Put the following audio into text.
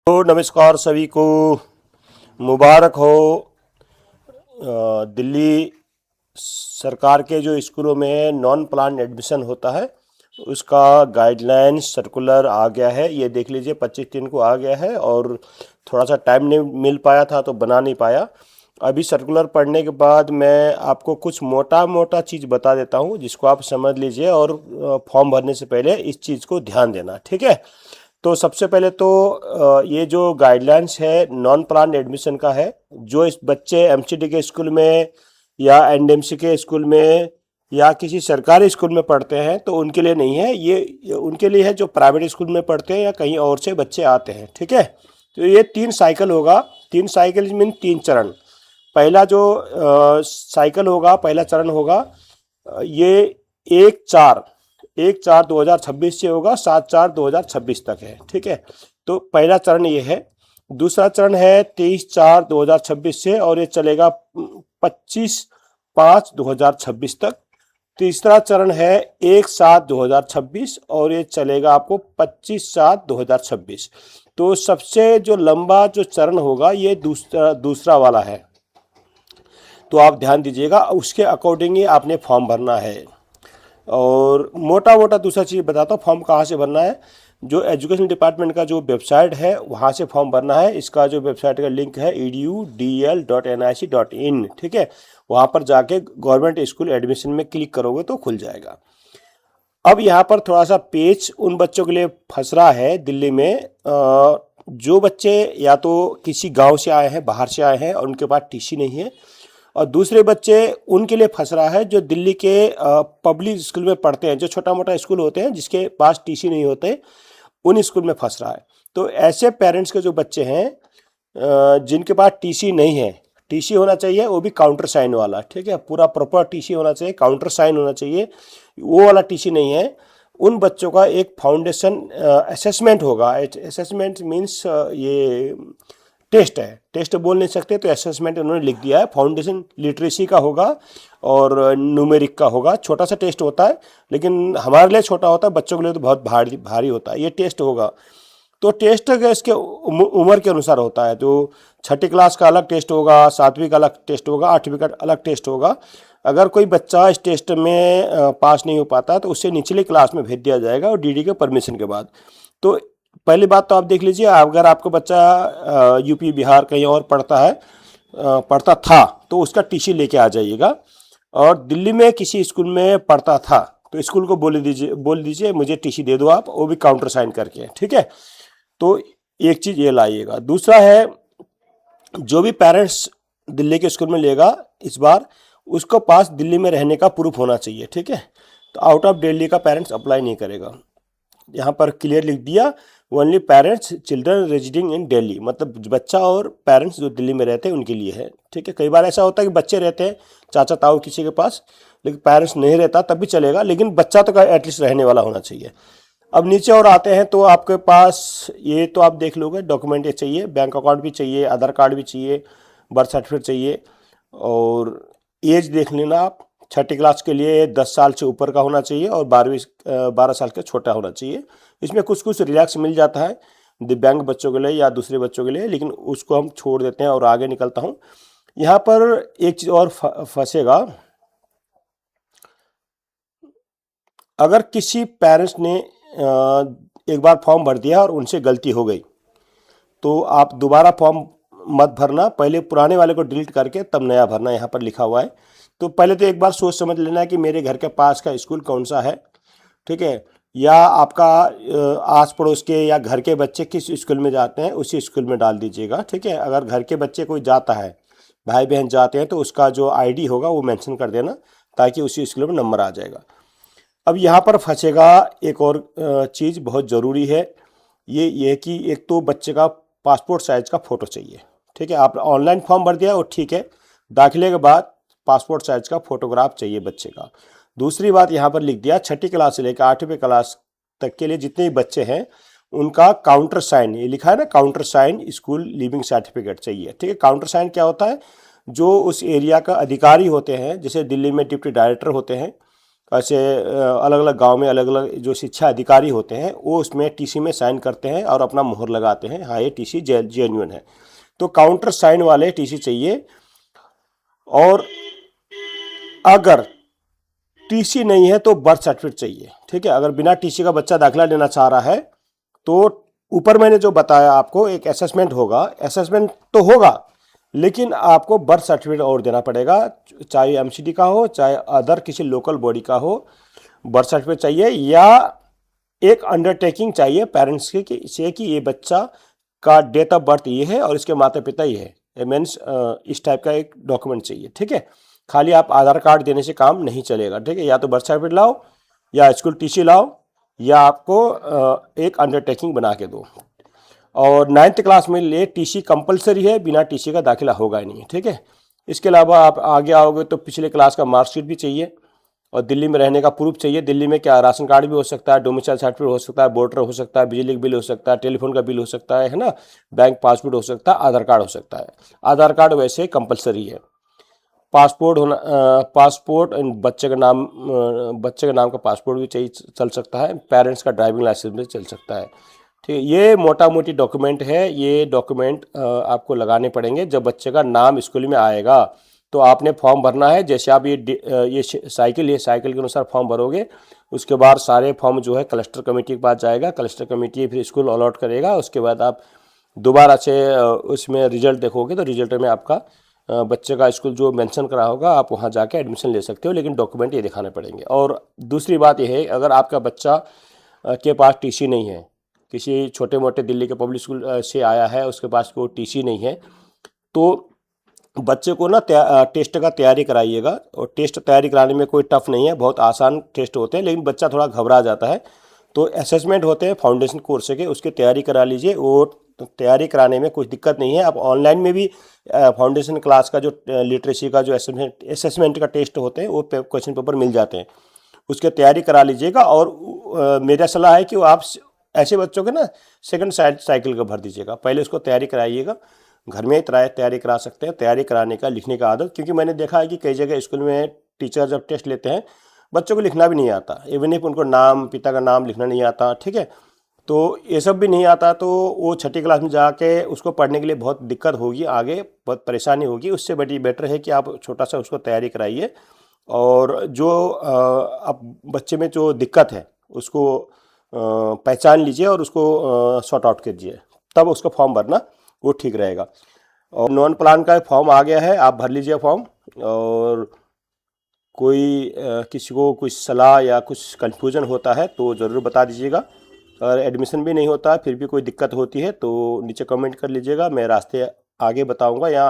तो नमस्कार सभी को, मुबारक हो। दिल्ली सरकार के जो स्कूलों में नॉन प्लान एडमिशन होता है उसका गाइडलाइन सर्कुलर आ गया है। ये देख लीजिए 25 दिन को आ गया है और थोड़ा सा टाइम नहीं मिल पाया था तो बना नहीं पाया। अभी सर्कुलर पढ़ने के बाद मैं आपको कुछ मोटा मोटा चीज़ बता देता हूँ जिसको आप समझ लीजिए और फॉर्म भरने से पहले इस चीज़ को ध्यान देना, ठीक है। तो सबसे पहले तो ये जो गाइडलाइंस है नॉन प्लान एडमिशन का है। जो इस बच्चे एमसीडी के स्कूल में या एनडीएमसी के स्कूल में या किसी सरकारी स्कूल में पढ़ते हैं तो उनके लिए नहीं है। ये उनके लिए है जो प्राइवेट स्कूल में पढ़ते हैं या कहीं और से बच्चे आते हैं, ठीक है। तो ये 3 साइकिल होगा। 3 साइकिल मीन 3 चरण। पहला जो साइकिल होगा, पहला चरण होगा, ये 1/4/2026 से होगा, 7/4/2026 तक है, ठीक है। तो पहला चरण ये है। दूसरा चरण है 23/4/2026 से और ये चलेगा 25/5/2026 तक। तीसरा चरण है 1/7/2026 और ये चलेगा आपको 25/7/2026। तो सबसे जो लंबा जो चरण होगा ये दूसरा वाला है। तो आप ध्यान दीजिएगा, उसके अकॉर्डिंग ही आपने फॉर्म भरना है। और मोटा मोटा दूसरा चीज़ बताता हूँ फॉर्म कहाँ से भरना है। जो एजुकेशन डिपार्टमेंट का जो वेबसाइट है वहाँ से फॉर्म भरना है। इसका जो वेबसाइट का लिंक है edudl.nic.in, ठीक है। वहाँ पर जाके गवर्नमेंट स्कूल एडमिशन में क्लिक करोगे तो खुल जाएगा। अब यहाँ पर थोड़ा सा पेज उन बच्चों के लिए फंस रहा है दिल्ली में, जो बच्चे या तो किसी गांव से आए हैं, बाहर से आए हैं और उनके पास टीसी नहीं है, और दूसरे बच्चे उनके लिए फंस रहा है जो दिल्ली के पब्लिक स्कूल में पढ़ते हैं, जो छोटा मोटा स्कूल होते हैं जिसके पास टीसी नहीं होते, उन स्कूल में फंस रहा है। तो ऐसे पेरेंट्स के जो बच्चे हैं जिनके पास टीसी नहीं है, टीसी होना चाहिए वो भी काउंटर साइन वाला, ठीक है। पूरा प्रॉपर टीसी होना चाहिए, काउंटर साइन होना चाहिए, वो वाला टीसी नहीं है। उन बच्चों का एक फाउंडेशन असेसमेंट होगा। असेसमेंट मीन्स ये टेस्ट है, टेस्ट बोल नहीं सकते तो असेसमेंट उन्होंने लिख दिया है। फाउंडेशन लिटरेसी का होगा और न्यूमेरिक का होगा। छोटा सा टेस्ट होता है लेकिन हमारे लिए छोटा होता है, बच्चों के लिए तो बहुत भारी भारी होता है। ये टेस्ट होगा। तो टेस्ट इसके उम्र के अनुसार होता है। तो 6ठी क्लास का अलग टेस्ट होगा, 7वीं का अलग टेस्ट होगा, 8वीं का अलग टेस्ट होगा। अगर कोई बच्चा इस टेस्ट में पास नहीं हो पाता तो उससे निचली क्लास में भेज दिया जाएगा और डीडी के परमिशन के बाद। तो पहली बात तो आप देख लीजिए, अगर आपका बच्चा यूपी बिहार कहीं और पढ़ता था तो उसका टीसी लेके आ जाइएगा। और दिल्ली में किसी स्कूल में पढ़ता था तो स्कूल को बोल दीजिए मुझे टीसी दे दो आप, वो भी काउंटर साइन करके, ठीक है। तो एक चीज़ ये लाइएगा। दूसरा है, जो भी पेरेंट्स दिल्ली के स्कूल में लेगा इस बार, उसको पास दिल्ली में रहने का प्रूफ होना चाहिए, ठीक है। तो आउट ऑफ दिल्ली का पेरेंट्स अप्लाई नहीं करेगा। यहाँ पर क्लियर लिख दिया, ओनली पेरेंट्स चिल्ड्रन रेजिडिंग इन दिल्ली, मतलब बच्चा और पेरेंट्स जो दिल्ली में रहते हैं उनके लिए है, ठीक है। कई बार ऐसा होता है कि बच्चे रहते हैं चाचा ताऊ किसी के पास, लेकिन पेरेंट्स नहीं रहता तब भी चलेगा, लेकिन बच्चा तो एटलीस्ट रहने वाला होना चाहिए। अब नीचे और आते हैं तो आपके पास ये तो आप देख लोगे, डॉक्यूमेंट ये चाहिए, बैंक अकाउंट भी चाहिए, आधार कार्ड भी चाहिए, बर्थ सर्टिफिकेट चाहिए, और एज देख लेना आप। 6ठी क्लास के लिए 10 साल से ऊपर का होना चाहिए और 12 साल का छोटा होना चाहिए। इसमें कुछ कुछ रिलैक्स मिल जाता है दिव्यांग बच्चों के लिए या दूसरे बच्चों के लिए, लेकिन उसको हम छोड़ देते हैं और आगे निकलता हूँ। यहाँ पर एक चीज़ और फंसेगा। अगर किसी पेरेंट्स ने एक बार फॉर्म भर दिया और उनसे गलती हो गई तो आप दोबारा फॉर्म मत भरना, पहले पुराने वाले को डिलीट करके तब नया भरना, यहाँ पर लिखा हुआ है। तो पहले तो एक बार सोच समझ लेना है कि मेरे घर के पास का स्कूल कौन सा है, ठीक है, या आपका आस पड़ोस के या घर के बच्चे किस स्कूल में जाते हैं उसी स्कूल में डाल दीजिएगा, ठीक है। अगर घर के बच्चे कोई जाता है, भाई बहन जाते हैं, तो उसका जो आईडी होगा वो मेंशन कर देना ताकि उसी स्कूल में नंबर आ जाएगा। अब यहाँ पर फंसेगा एक और चीज़ बहुत ज़रूरी है, ये कि एक तो बच्चे का पासपोर्ट साइज़ का फ़ोटो चाहिए, ठीक है। आप ऑनलाइन फॉर्म भर दिया वो ठीक है, दाखिले के बाद पासपोर्ट साइज़ का फ़ोटोग्राफ चाहिए बच्चे का। दूसरी बात यहाँ पर लिख दिया, 6ठी क्लास से लेकर 8वीं क्लास तक के लिए जितने भी बच्चे हैं उनका काउंटर साइन, ये लिखा है ना countersign school living certificate चाहिए, ठीक है। काउंटर साइन क्या होता है, जो उस एरिया का अधिकारी होते हैं, जैसे दिल्ली में डिप्टी डायरेक्टर होते हैं ऐसे अलग अलग गांव में अलग अलग जो शिक्षा अधिकारी होते हैं वो उसमें टीसी में साइन करते हैं और अपना मोहर लगाते हैं, हाँ ये टीसी जेन्युइन है। तो काउंटर साइन वाले टीसी चाहिए। और अगर टीसी नहीं है तो बर्थ सर्टिफिकेट चाहिए, ठीक है। अगर बिना टीसी का बच्चा दाखिला लेना चाह रहा है तो ऊपर मैंने जो बताया आपको एक असेसमेंट होगा, असेसमेंट तो होगा लेकिन आपको बर्थ सर्टिफिकेट और देना पड़ेगा, चाहे एमसीडी का हो चाहे अदर किसी लोकल बॉडी का हो। बर्थ सर्टिफिकेट चाहिए या एक अंडरटेकिंग चाहिए पेरेंट्स से कि ये बच्चा का डेट ऑफ बर्थ ये है और इसके माता पिता ये है, मीन्स इस टाइप का एक डॉक्यूमेंट चाहिए, ठीक है। खाली आप आधार कार्ड देने से काम नहीं चलेगा, ठीक है। या तो बर्थ सर्टिफिकेट लाओ या स्कूल टीसी लाओ या आपको एक अंडरटेकिंग बना के दो। और 9th क्लास में लिए टीसी कंपलसरी है, बिना टीसी का दाखिला होगा ही नहीं, ठीक है। इसके अलावा आप आगे आओगे तो पिछले क्लास का मार्कशीट भी चाहिए और दिल्ली में रहने का प्रूफ चाहिए। दिल्ली में क्या राशन कार्ड भी हो सकता है, डोमिसाइल सर्टिफिकेट हो सकता है, वोटर हो सकता है, बिजली का बिल हो सकता है, टेलीफोन का बिल हो सकता है ना, बैंक पासबुक हो सकता है, आधार कार्ड हो सकता है। आधार कार्ड वैसे कंपलसरी है। पासपोर्ट होना, पासपोर्ट बच्चे का नाम का पासपोर्ट भी चाहिए, चल सकता है। पेरेंट्स का ड्राइविंग लाइसेंस भी चल सकता है, ठीक है। ये मोटा मोटी डॉक्यूमेंट है, ये डॉक्यूमेंट आपको लगाने पड़ेंगे जब बच्चे का नाम स्कूल में आएगा। तो आपने फॉर्म भरना है, जैसे आप ये साइकिल के अनुसार फॉर्म भरोगे, उसके बाद सारे फॉर्म जो है कलेक्टर कमेटी के पास जाएगा, कलेक्टर कमेटी फिर स्कूल अलॉट करेगा। उसके बाद आप दोबारा से उसमें रिजल्ट देखोगे तो रिजल्ट में आपका बच्चे का स्कूल जो मेंशन करा होगा आप वहाँ जाके एडमिशन ले सकते हो, लेकिन डॉक्यूमेंट ये दिखाने पड़ेंगे। और दूसरी बात यह है, अगर आपका बच्चा के पास टीसी नहीं है, किसी छोटे मोटे दिल्ली के पब्लिक स्कूल से आया है, उसके पास कोई टीसी नहीं है, तो बच्चे को ना टेस्ट का तैयारी कराइएगा। और टेस्ट तैयारी कराने में कोई टफ नहीं है, बहुत आसान टेस्ट होते हैं, लेकिन बच्चा थोड़ा घबरा जाता है। तो असेसमेंट होते हैं फाउंडेशन कोर्स के, उसकी तैयारी करा लीजिए। वो तैयारी कराने में कुछ दिक्कत नहीं है। आप ऑनलाइन में भी फाउंडेशन क्लास का जो लिटरेसी का जो असेसमेंट का टेस्ट होते हैं वो क्वेश्चन पेपर मिल जाते हैं, उसकी तैयारी करा लीजिएगा। और मेरा सलाह है कि वो आप ऐसे बच्चों के ना सेकंड साइकिल का भर दीजिएगा, पहले उसको तैयारी कराइएगा। घर में तैयारी करा सकते हैं, तैयारी कराने का, लिखने का आदत, क्योंकि मैंने देखा है कि कई जगह स्कूल में टीचर जब टेस्ट लेते हैं बच्चों को लिखना भी नहीं आता, इवन इफ उनको नाम, पिता का नाम लिखना नहीं आता, ठीक है। तो ये सब भी नहीं आता तो वो छठी क्लास में जाके उसको पढ़ने के लिए बहुत दिक्कत होगी, आगे बहुत परेशानी होगी। उससे बड़ी बेटर है कि आप छोटा सा उसको तैयारी कराइए और जो अब बच्चे में जो दिक्कत है उसको पहचान लीजिए और उसको सॉर्ट आउट कीजिए, तब उसका फॉर्म भरना वो ठीक रहेगा। और नॉन प्लान का फॉर्म आ गया है, आप भर लीजिए फॉर्म। और कोई किसी को कुछ सलाह या कुछ कन्फ्यूज़न होता है तो ज़रूर बता दीजिएगा। अगर एडमिशन भी नहीं होता फिर भी कोई दिक्कत होती है तो नीचे कमेंट कर लीजिएगा, मैं रास्ते आगे बताऊंगा। या